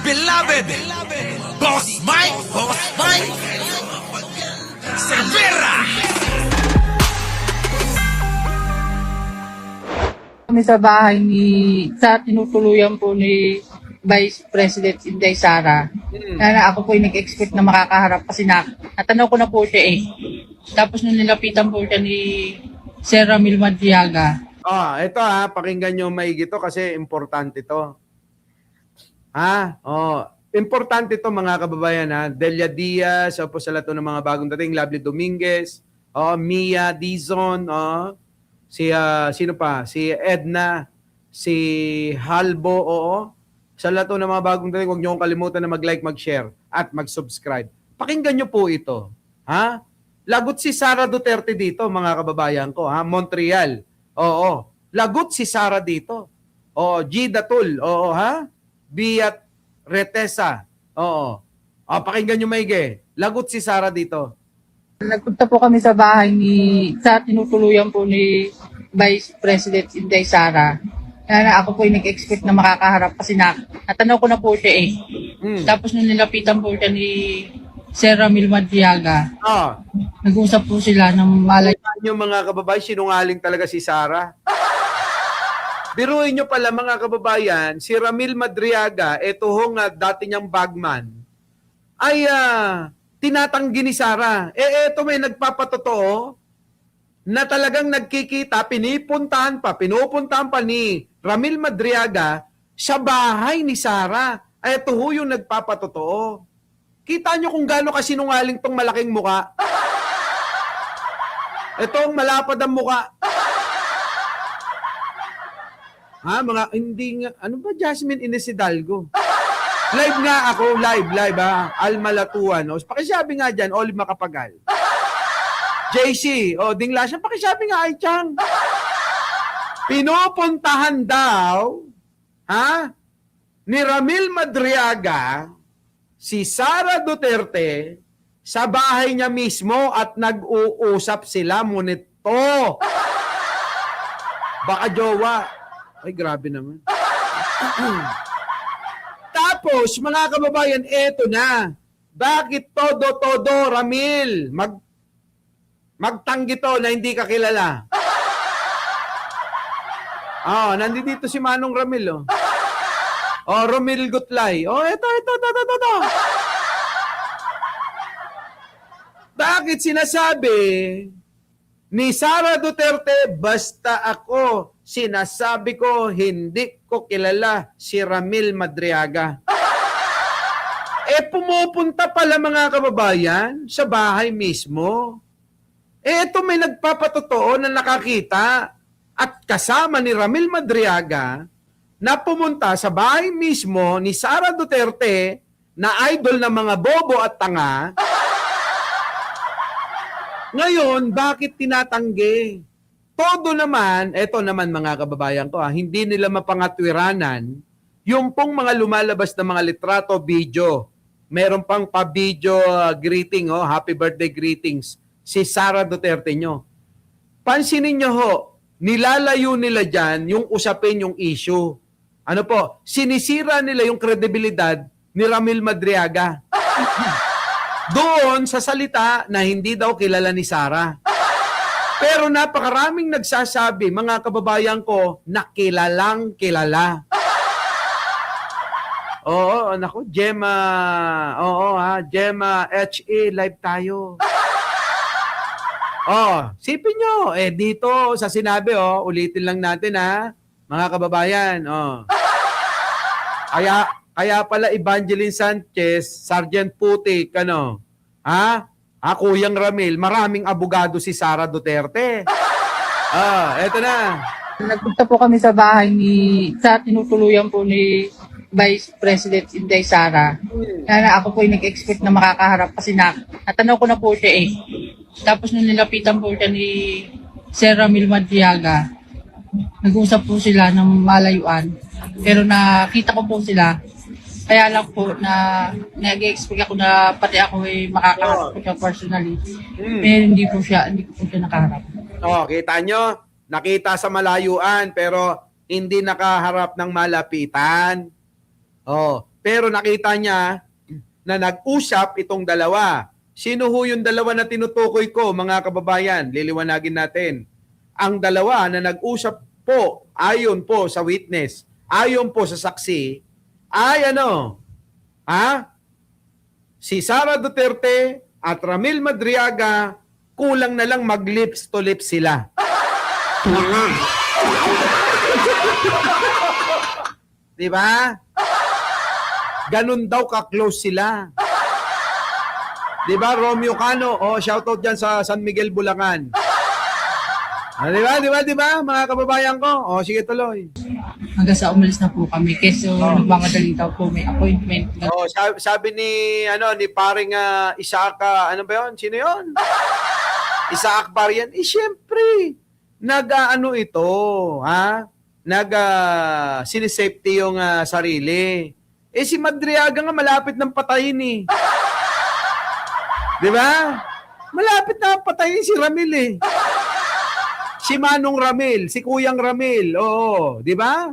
beloved Boss Mike Cervera. Kami sa bahay sa tinutuluyan po ni Vice President Inday Sara. Na ako po ay nag-expect na makakaharap kasi natanaw ko na po siya eh. Tapos nung nilapitan po siya ni Sir Ramil Madriaga. Ito pakinggan nyo maigi to kasi importante to. Importante to mga kababayan Delia Diaz, po sa lahat ng mga bagong dating, Lovely Dominguez, Mia Dizon, sino pa? Si Edna, si Halbo, Sa lahat ng mga bagong dating, huwag niyo kong kalimutan na mag-like, mag-share, at mag-subscribe. Pakinggan niyo po ito. Lagot si Sara Duterte dito, mga kababayan ko. Montreal. Lagot si Sara dito. Gida Tul. Biat Retesa. Pakinggan niyo maigi. Lagot si Sara dito. Nagpunta po kami sa bahay sa tinutuluyan po ni Vice President Inday Sara. Na ako po ay nag-expect na makakaharap kasi natanaw ko na po siya eh. Tapos nung nilapitan po siya ni Sir Ramil Madriaga, nag-usap po sila ng malay. Yung mga kababayan, sinungaling talaga si Sara. Biruin nyo pala mga kababayan, si Ramil Madriaga, ito hong dati niyang bagman, ay tinatanggi ni Sara. Ito may nagpapatotoo na talagang nagkikita, pinupuntahan pa ni Ramil Madriaga sa bahay ni Sara. Ito ho yung nagpapatotoo. Kita nyo kung gaano kasinungaling tong malaking muka. Itong malapad ang muka. Hindi nga, ano ba Jasmine Ines Hidalgo? Live nga ako, live Almalatuan. Pakisabi nga dyan, Olive Macapagal. JC, Dingla siya, pakisabi nga ay Chang. Pinupuntahan daw, ni Ramil Madriaga, si Sara Duterte, sa bahay niya mismo at nag-uusap sila, ngunit to. Baka jowa. Ay, grabe naman. Tapos, mga kababayan, eto na. Bakit todo, Ramil? Magtanggi to na hindi ka kilala. Nandito si Manong Ramil, Romil Gutlay. Ito. Bakit sinasabi ni Sara Duterte, basta ako, sinasabi ko, hindi ko kilala si Ramil Madriaga. Pumupunta pala mga kababayan sa bahay mismo. Ito may nagpapatotoo na nakakita at kasama ni Ramil Madriaga na pumunta sa bahay mismo ni Sara Duterte na idol ng mga bobo at tanga. Ngayon, bakit tinatanggi? Todo naman, eto naman mga kababayan ko, hindi nila mapangatwiranan yung pong mga lumalabas na mga litrato, video. Meron pang pa-video greeting, happy birthday greetings, si Sara Duterte nyo. Pansinin nyo ho, nilalayo nila dyan yung usapin yung issue. Ano po, sinisira nila yung kredibilidad ni Ramil Madriaga. Doon sa salita na hindi daw kilala ni Sara. Pero napakaraming nagsasabi, mga kababayan ko, na kilalang kilala. Naku, Gemma, Gemma HE, live tayo. Sipin nyo, dito sa sinabi, ulitin lang natin mga kababayan, Kaya pala Evangeline Sanchez, Sergeant Putik, Kuyang Ramil, maraming abogado si Sara Duterte. Eto na. Nagpunta po kami sa bahay sa tinutuluyan po ni Vice President Inday Sara. Na ako po ay nag-expect na makakaharap kasi natanaw ko na po siya eh. Tapos nung nilapitan po siya ni Sir Ramil Madriaga, nag-usap po sila ng malayuan. Pero nakita ko po sila. Kaya lang po na nag-expect ako na pati ako ay makakaharap po siya personally. Pero hindi ko po siya nakaharap. Kita nyo? Nakita sa malayuan pero hindi nakaharap ng malapitan. Pero nakita niya na nag-usap itong dalawa. Sino ho yung dalawa na tinutukoy ko, mga kababayan? Liliwanagin natin. Ang dalawa na nag-usap po, ayon po sa witness, ayon po sa saksi, ay ano? Si Sara Duterte at Ramil Madriaga, kulang na lang mag-lips to lips sila. Di ba? Ganun daw ka-close sila. Di ba, Romeo Cano? Shoutout dyan sa San Miguel, Bulacan. Di ba, mga kababayan ko? Sige, tuloy. Hanggang sa umalis na po kami. Kasi nagmamadali daw po may appointment. Sabi ni paring Isaka, ano ba yun? Sino yun? Isaac Barian. Siyempre, sinisafety yung sarili. Si Madriaga nga malapit ng patayin eh. Di ba? Malapit na patayin si Ramil eh. Si Manong Ramil, si Kuyang Ramil. Oo, di ba?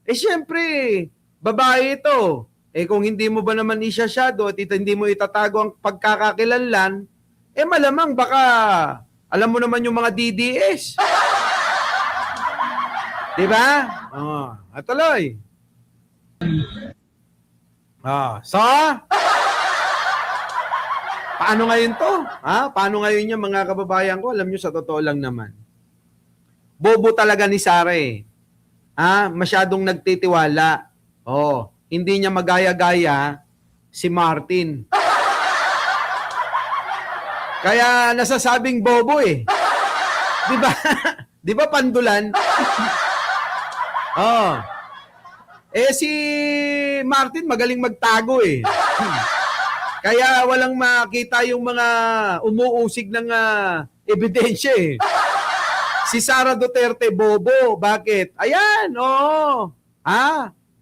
Siyempre, babae ito. Kung hindi mo ba naman isasyado at hindi mo itatago ang pagkakakilanlan, malamang baka alam mo naman yung mga DDS. Di ba? At tuloy. Paano ngayon to? Paano ngayon yung mga kababayan ko? Alam nyo, sa totoo lang naman. Bobo talaga ni Sara eh. Masyadong nagtitiwala. Hindi niya magaya-gaya si Martin. Kaya nasasabing bobo eh. Di ba? Di ba pandulan? Si Martin magaling magtago eh. Kaya walang makita yung mga umuusig ng ebidensya eh. Si Sara Duterte, bobo. Bakit? Ayan,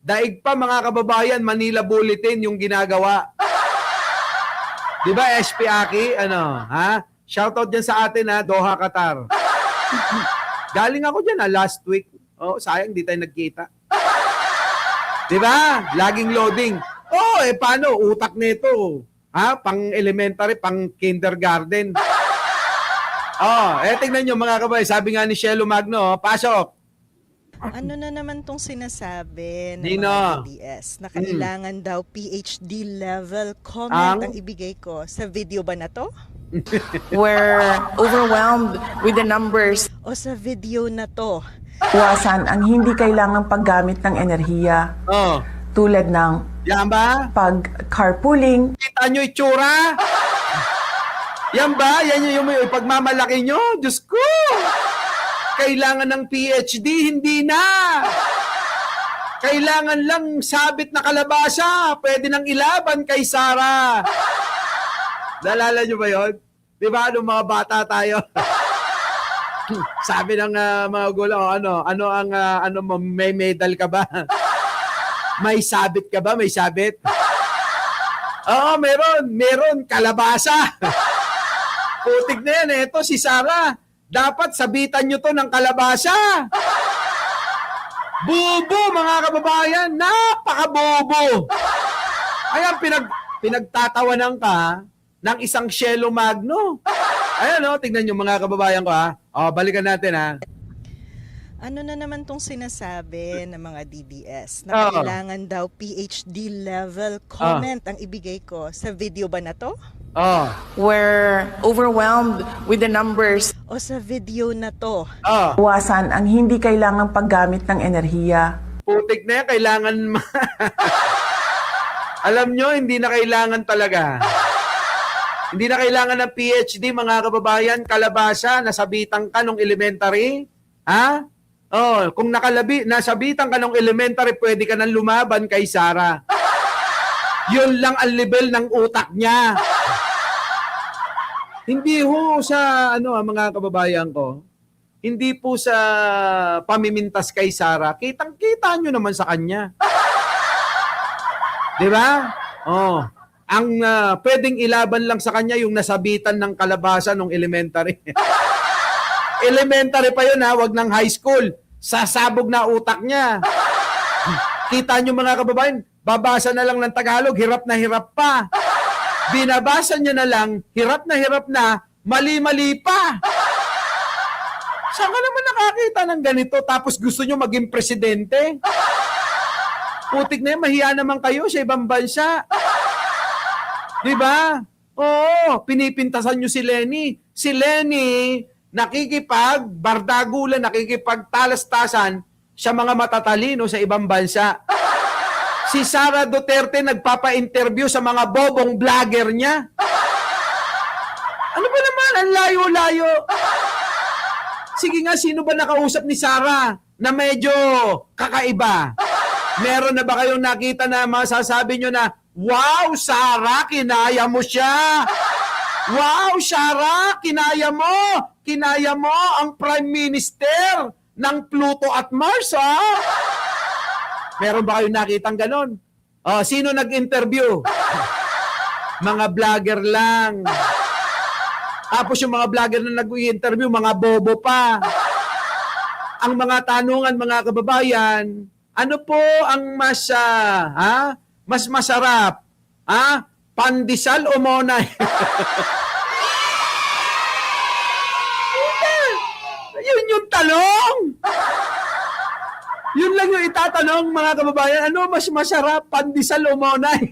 daig pa mga kababayan, Manila Bulletin yung ginagawa. Di ba, SP Aki? Shoutout dyan sa atin Doha, Qatar. Galing ako dyan last week. Sayang, di tayo nagkita. Di ba? Laging loading. Paano? Utak nito. Pang elementary, pang kindergarten. Tingnan nyo mga kabay. Sabi nga ni Shelo Magno, pasok. Ano na naman tong sinasabi ng Nino? mga DDS na kailangan daw PhD level comment ang ibigay ko sa video ba na to? We're overwhelmed with the numbers. O sa video na to? Iwasan ang hindi kailangang paggamit ng enerhiya tulad ng Yan ba? pag-carpooling, Kita nyo itsura? Yan ba? Yan yung pagmamalaki nyo? Diyos ko! Kailangan ng PhD, hindi na! Kailangan lang sabit na kalabasa. Pwede nang ilaban kay Sara. Naalala nyo ba yun? Di ba? Anong mga bata tayo? Sabi ng mga gulang, may medal ka ba? May sabit ka ba? May sabit? Oo, meron. Kalabasa. Putik na yan. Ito, si Sara. Dapat sabitan nyo to ng kalabasa. Bobo, mga kababayan. Napaka-bobo. Ayan, pinagtatawanan ka ng isang Shelo Magno. Ayan, tignan nyo mga kababayan ko balikan natin Ano na naman tong sinasabi ng mga DDS na kailangan daw PhD level comment ang ibigay ko sa video ba na to? we're overwhelmed with the numbers. O sa video na to? Iwasan ang hindi kailangang paggamit ng enerhiya. Putik na yan, kailangan alam nyo, hindi na kailangan talaga. Hindi na kailangan ng PhD, mga kababayan. Kalabasa, nasabitan ka nung elementary. Kung nasabitan ka nung elementary, pwede ka nang lumaban kay Sara. Yun lang ang level ng utak niya. Hindi ho sa, mga kababayan ko, hindi po sa pamimintas kay Sara, kitang-kita nyo naman sa kanya. Di ba? Ang pwedeng ilaban lang sa kanya yung nasabitan ng kalabasa nung elementary. Elementary pa yun wag ng high school. Sasabog na utak niya. Kita nyo mga kababayan, babasa na lang ng Tagalog, hirap na hirap pa. Binabasa niya na lang, hirap na, mali-mali pa. Saan ka naman nakakita ng ganito tapos gusto nyo maging presidente? Putik na yan, mahiya naman kayo sa ibang bansa. Di ba? Oo, pinipintasan nyo si Lenny. Si Lenny, nakikipagbardagulan, nakikipagtalastasan sa mga matatalino sa ibang bansa. Si Sara Duterte nagpapa-interview sa mga bobong vlogger niya. Ano ba naman? Ang layo-layo. Sige nga, sino ba nakausap ni Sara na medyo kakaiba? Meron na ba kayong nakita na masasabi nyo na, wow, Sara, kinaya mo siya. Wow, Sara, kinaya mo. Kinaya mo ang Prime Minister ng Pluto at Mars, ha? Meron ba kayong nakitang ganon? Oh, sino nag-interview? Mga vlogger lang. Tapos yung mga vlogger na nag-interview, mga bobo pa. Ang mga tanungan, mga kababayan, ano po ang mas masarap? Pandesal o monay? Yun yung talong. Yun lang yung itatanong, mga kababayan. Ano mas masarap, pandesal o monay?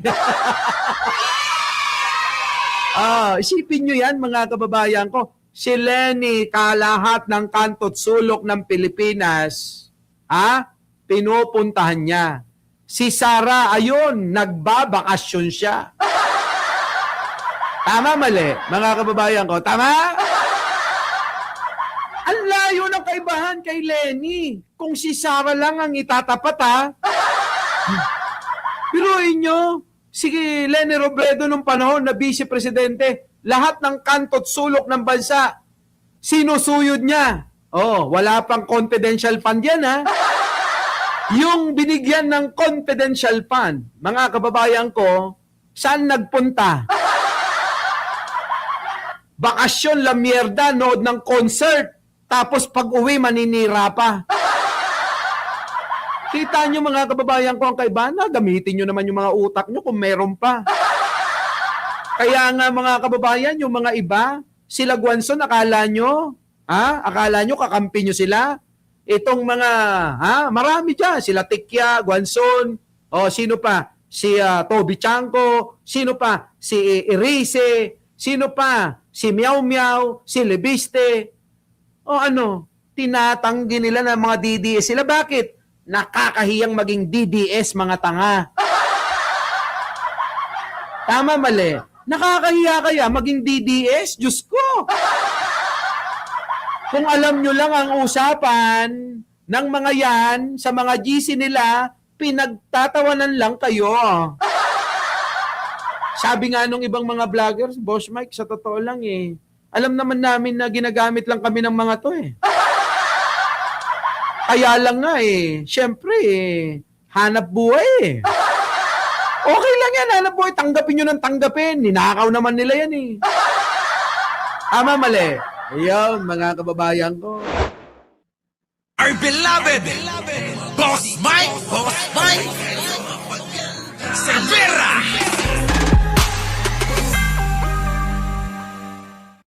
Isipin nyo yan, mga kababayan ko. Si Lenny, kalahat ng kanto't sulok ng Pilipinas, pinupuntahan niya. Si Sara, ayun, nagbabakasyon siya. Tama, mali, mga kababayan ko. Tama? Ang layo ng kaibahan kay Lenny. Kung si Sara lang ang itatapat, Biruin nyo, si Lenny Robredo nung panahon na vice-presidente, lahat ng kanto't sulok ng bansa, sinusuyod niya. Wala pang confidential fund yan, Yung binigyan ng confidential fund, mga kababayan ko, saan nagpunta? Bakasyon la mierda, nood ng concert. Tapos pag-uwi, maninira pa. Kita nyo, mga kababayan ko, ang kaibahan, gamitin nyo naman yung mga utak nyo kung meron pa. Kaya nga, mga kababayan, yung mga iba, sila Guanzon, akala nyo kakampi nyo sila? Itong mga, marami dyan, sila Tikya, Guanzon, sino pa? Si Toby Chanco, sino pa? Si Erice, sino pa? Si Miao Miao, si Lebiste. Tinatanggi nila ng mga DDS sila. Bakit? Nakakahiyang maging DDS, mga tanga. Tama, mali. Nakakahiya kaya maging DDS? Diyos ko! Kung alam nyo lang ang usapan ng mga yan, sa mga GC nila, pinagtatawanan lang kayo. Sabi nga nung ibang mga vloggers, Boss Mike, sa totoo lang alam naman namin na ginagamit lang kami ng mga to Kaya lang nga syempre hanap buhay Okay lang yan, hanap buhay. Tanggapin nyo ng tanggapin. Ninakaw naman nila yan Tama, mali. Ayun, mga kababayan ko. Our beloved Boss Mike Cervera.